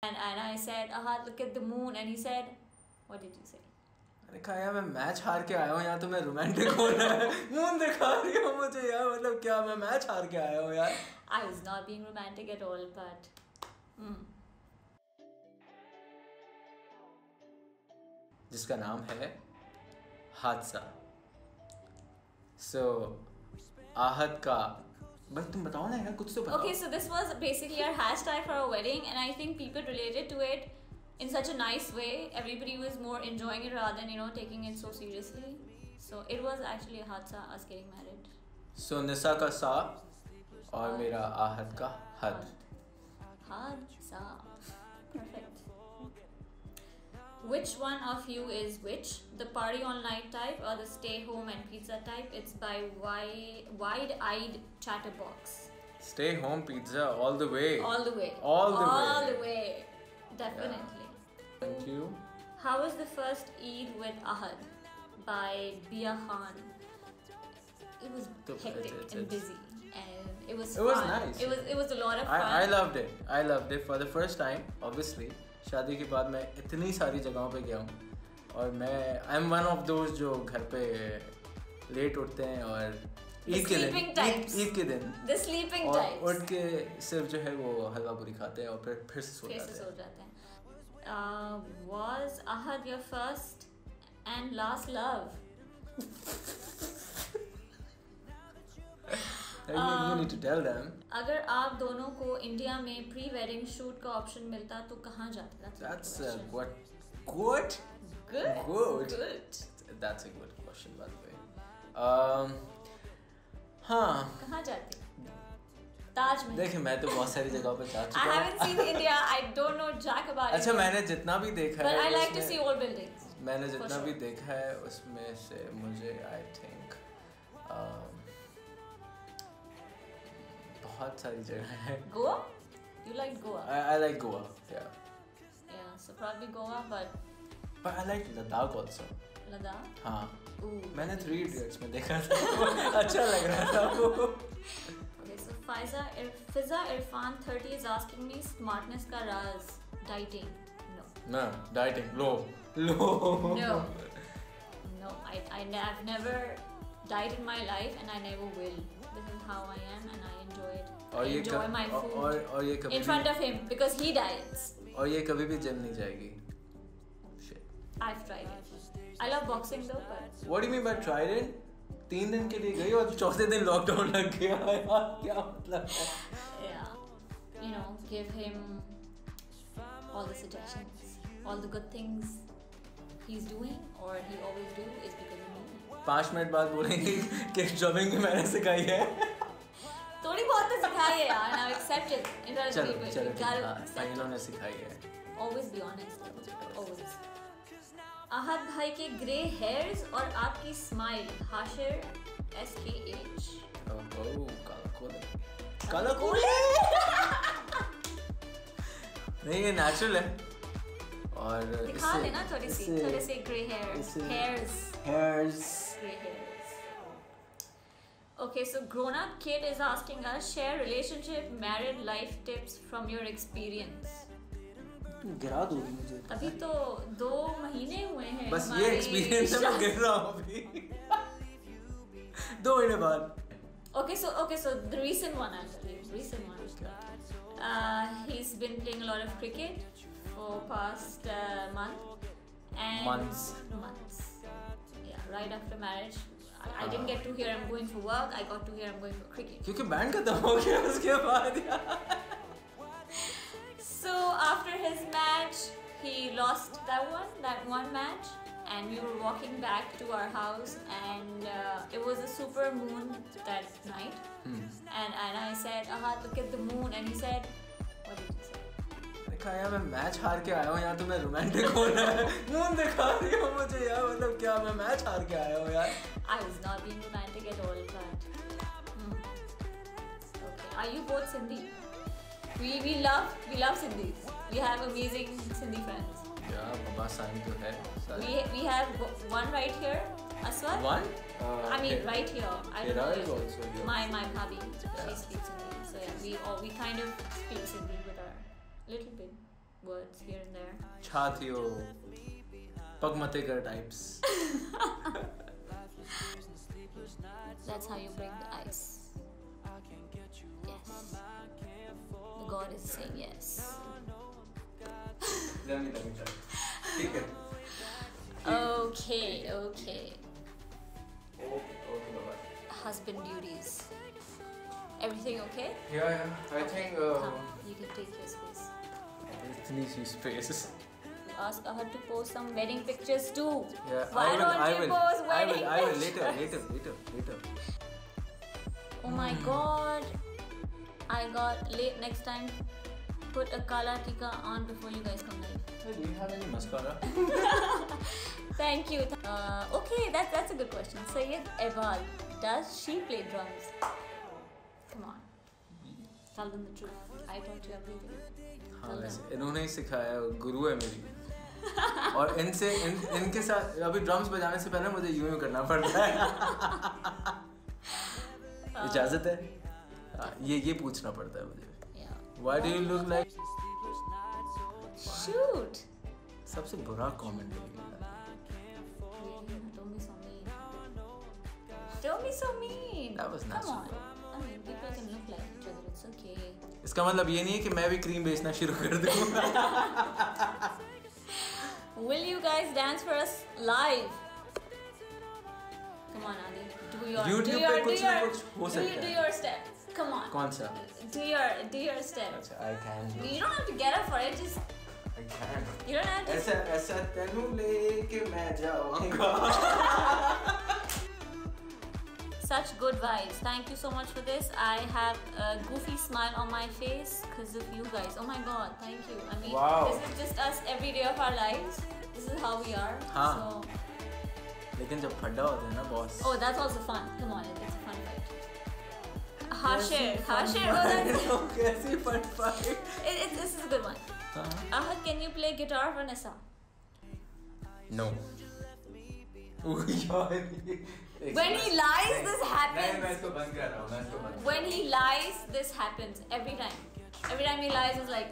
And I said, Ahad, look at the moon. And he said, what did you say? मैंने कहा यार मैं match हार के आया हूँ यहाँ तो मैं रोमांटिक हो रहा है मून दिखा रही हो मुझे यार मतलब क्या मैं मैच हार के आया हूँ यार. I was not being romantic at all, but जिसका नाम है हादसा. So आहत का बस तुम बताओ ना यार कुछ तो बताओ. Okay, so this was basically our hashtag for our wedding, and I think people related to it in such a nice way. Everybody was more enjoying it rather than taking it so seriously. So it was actually a hadsa, us getting married. So निसा का सा और मेरा आहत का हद. Hadsa. Perfect. Which one of you is which? The party all night type or the stay home and pizza type? It's by wide-eyed chatterbox. Stay home pizza all the way. All the way. All the way. All the way. Definitely. Yeah. Thank you. How was the first Eid with Ahad? By Bia Khan. It was hectic and busy, and it was fun. It was nice. It was a lot of fun. I loved it. I loved it for the first time. Obviously, शादी के बाद मैं इतनी सारी जगहों पे गया हूँ और मैं आई एम वन ऑफ दोस्त जो घर पे लेट उठते हैं और ईद के दिन The sleeping और types. उठ के सिर्फ जो है वो हलवा पूरी खाते हैं और फिर से सो जाते हैं. Was Ahad your first and last love? You need to tell them. अगर आप दोनों को इंडिया में प्री वेडिंग शूट का ऑप्शन मिलता तो कहाँ जाते? That's a good. Good. That's a good question, by the way. हाँ. कहाँ जाते? ताज में. देखिए मैं तो बहुत सारी जगहों पे जा चुका हूँ. I haven't seen India. I don't know jack about it. अच्छा मैंने जितना भी देखा है. But I like to see old buildings. मैंने जितना भी देखा है उसमें से मुझे I think बहुत सारी जगह है. Goa? You like Goa? I like Goa. Yeah. Yeah, so probably Goa, but I like Ladakh also. Ladakh? हाँ. मैंने nice. 3 Idiots में देखा था. अच्छा लग रहा था वो. Okay, so Fiza Irfan 30 is asking me smartness ka raz. Dieting. No, dieting. Low. No. I've never dieted in my life and I never will. This is how I am and I enjoy it. I enjoy my food और ये कभी in front of him because he diets. और ये कभी भी gym नहीं जाएगी. Shit. I've tried it. I love boxing though, but What do you mean by tried it? 3 दिन के लिए गई और चौथे दिन लॉकडाउन लग गया यार क्या मतलब है? Yeah, give him all the suggestions, all the good things he's doing or he always do is because of me. 5 minute बाद बोलेंगे कि जॉबिंग भी मैंने सिखाई है. थोड़ी बहुत तो सिखाई है यार. Now accept it. चलो इन्होंने सिखाई है. Always be honest. Always. Ahad भाई के ग्रे हेयर्स और आपकी स्माइल. हाशिर SKH. काला कोले. नहीं ये नेचुरल है. और दिखा देना थोड़े से grey hairs. Gray hairs. Okay, so grown-up kid is asking us share relationship, married life tips from your experience. गिरा दोगी मुझे. अभी तो 2 महीने हुए हैं. बस ये एक्सपीरियंस है मैं गिर रहा हूँ अभी. 2 महीने बाद. Okay, so the recent one actually. He's been playing a lot of cricket for past month and months. Yeah, right after marriage. I didn't get to hear I'm going for work. I got to hear I'm going for cricket. क्योंकि band खत्म हो गया उसके बाद. So after his match, he lost that one match, and we were walking back to our house, and it was a super moon that night. And I said, Ahad, look at the moon, and he said, what did you say? देखा यार मैं match हार के आया हूँ यहाँ तो मैं रोमांटिक हो रहा है. मून दिखा रही हो मुझे यार मतलब क्या मैं मैच हार के आया हूँ यार. I was not being romantic at all, but okay. Are you both Sindhi? We love Sindhis. We have amazing Sindhi friends. Yeah, Baba Sani to hai. We have one right here, Aswad. One? I mean right here. I don't know. Is also here. My bhabhi, she speaks Sindhi. So yeah, we kind of speak Sindhi with our little bit. words here and there. छातियों पगमतेकर types. That's how you break the ice. Yes. The God is saying yes. Let me try. ठीक है. Okay. Okay, bye. Husband duties. Everything okay? Yeah. I think. Come, you can take your space. इतनी सी space. Ask her to post some wedding pictures too. Yeah, Why don't you post wedding I will pictures? later. Oh my God! I got late. Next time, put a kala tikka on before you guys come live. Hey, do you have any mascara? Thank you. Okay, that's a good question. Sayyed Ebal, does she play drums? Come on, tell them the truth. I taught you everything. हाँ वैसे इन्होंने ही सिखाया, गुरु है मेरी. और इनके साथ अभी ड्रम्स बजाने से पहले मुझे यूं करना पड़ता है. इजाजत है? ये पूछना पड़ता है मुझे. Why do you look like? Shoot. सबसे बुरा कमेंट है. Don't be so mean. That was nice. Come on. I mean, people can look like each other. It's okay. इसका मतलब ये नहीं है कि मैं भी क्रीम बेचना शुरू कर दूँ. Will you guys dance for us live? Come on, Adi. Do your step. Come on. कौन सा? Do your step. अच्छा, I can. You don't have to get up for it. Just. I can. You don't have to. ऐसा तेनू लेके मैं जाऊँगा. Such good vibes. Thank you so much for this. I have a goofy smile on my face because of you guys. Oh my God, thank you. I mean, Wow. This is just us every day of our lives. This is how we are. हाँ. So. लेकिन जब फड्डा होता है ना boss. Oh, that's also fun. Come on, it's a fun fight. Hashir. Oh, that's. कैसी fun fight? This is a good one. Ahad, can you play guitar for Nissa? No. When he lies, this नहीं, happens. मैं इसको बंद कर रहा हूँ. When he lies, this happens every time. Every time he lies, it's like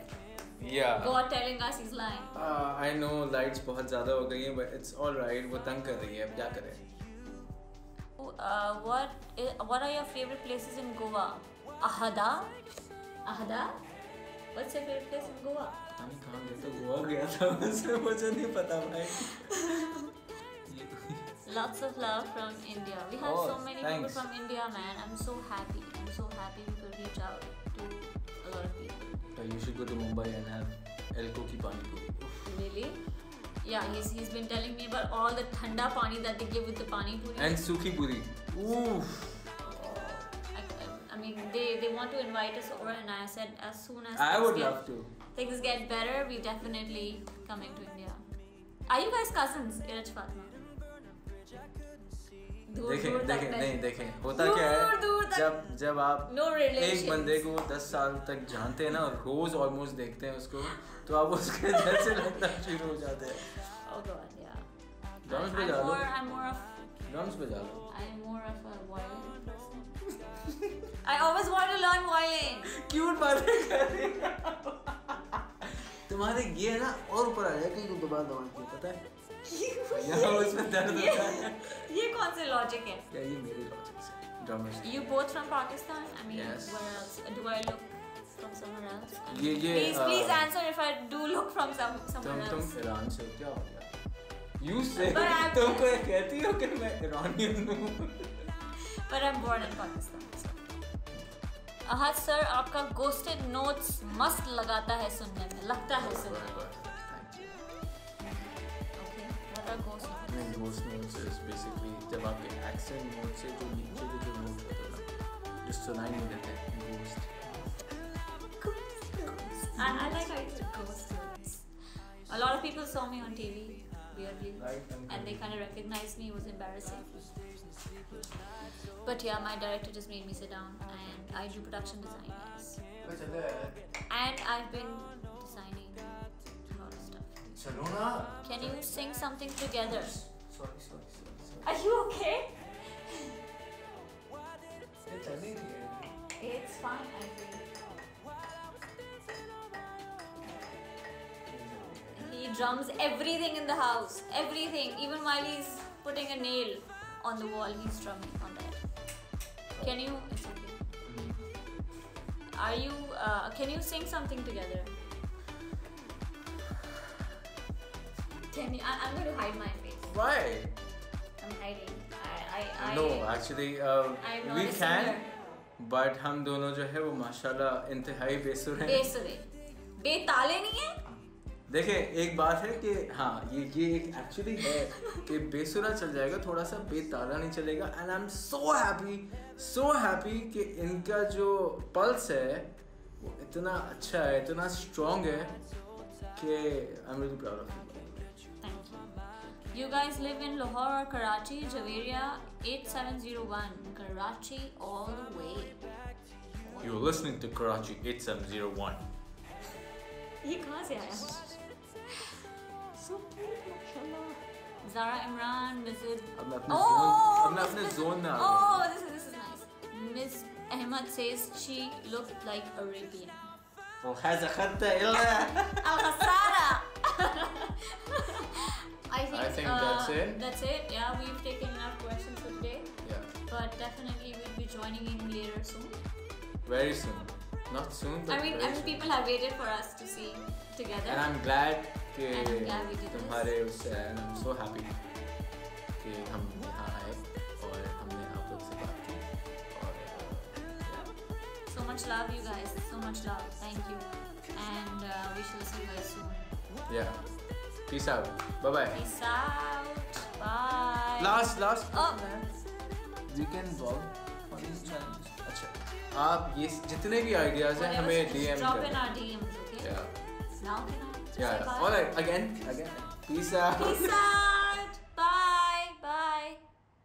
Yeah. God telling us he's lying. I know lights बहुत ज़्यादा हो गई हैं, but it's all right. वो तंग कर रही है, अब क्या करें? What are your favorite places in Goa? Ahada? What's your favorite place in Goa? मैं कहाँ गया था? गोवा गया था, उसमें मुझे नहीं पता भाई. Lots of love from India. We have so many people thanks. from India, man. I'm so happy we could reach out to a lot of people. You should go to Mumbai and have Elko ki pani puri. Really? Yeah, he's been telling me about all the thanda pani that they give with the pani puri. And sukhi puri. Oof. I mean, they want to invite us over, and I said as soon as I would love to. things get better, we definitely coming to India. Are you guys cousins, Iraj Fatima? देखें होता क्या है जब आप एक बंदे को 10 साल तक जानते हैं ना और रोज ऑलमोस्ट देखते हैं उसको तो आप उसके जैसे लगना शुरू हो जाते हैं. Oh God, yeah. Drums पे जा लो. I'm more of a violin person. I always want to learn violin. Cute बातें कर रही है. तुम्हारे ये ना और ऊपर आ जाए कहीं को दबा के पता है. यहाँ उसमें दर्द होता है. ये कौन से लॉजिक है? क्या ये मेरे लॉजिक से? Drummers. You both from Pakistan? I mean, yes. Where else? Do I look from somewhere else? Please answer if I do look from somewhere else. तुम ईरान से क्या हो गया? You say तुम कोई कहती हो कि मैं ईरानियन हूँ. But I'm born in Pakistan. So. Ahad sir, आपका ghosted notes मस्त लगाता है सुनने में. लगता है सुनने में. Ghost notes is basically जब आपके accent note से जो नीचे के जो notes होते हैं ना जो सुनाई नहीं देते हैं ghost. I like how you said ghost. A lot of people saw me on TV weirdly, and they kind of recognized me. It was embarrassing. But yeah, my director just made me sit down, and I do production design. Yes. And I've been designing a lot of stuff. Can you sing something together? Sorry. Are you okay? It's fine, I think. drums everything in the house, everything. Even while he's putting a nail on the wall, he's drumming on that. Can you? It's okay. Are you? Can you sing something together? Can you? I'm going to hide my face. Why? I'm hiding. No, actually, I'm not we a can. singer. But हम दोनों जो है वो माशाल्लाह इंतहाई बेसुर हैं. बेसुरे, बेताले नहीं है. देखिए एक बात है कि हाँ ये एक एक्चुअली है कि बेसुरा चल जाएगा, थोड़ा सा बेताला नहीं चलेगा. And I am so happy कि इनका जो पल्स है वो इतना अच्छा है, इतना स्ट्रॉन्ग है कि I am really proud of you. Thank you. You guys live in Lahore, Karachi, Javeria 8701, Karachi all the way. You're listening to Karachi 8701. ये कहाँ से आया? So cute, mashallah. Zara Imran, Mrs. अब मैं अपने जोन में आ गया. Oh, this is nice. Miss Ahmad says she looked like Arabian. وهذا خطة إلا. Al-Khasara. I think that's it. That's it. Yeah, we've taken enough questions for today. Yeah. But definitely we'll be joining in later soon. Very soon. Not soon, but I mean people have waited for us to see together. And I'm glad कि And I'm glad we did this. तुम्हारे उससे and I'm so happy कि हम यहाँ आए और हमने आप लोग से बात की और So much love, you guys. So much love. Thank you. And we shall see you guys soon. yeah. Peace out. Bye bye. Peace out. Bye. Last. Oh. You can vlog on this channel. अच्छा. आप ये जितने भी ideas हैं हमें DM drop करें. in our DMs, okay? Yeah. Now can I? Yeah. All right. Again. Peace out. Peace out.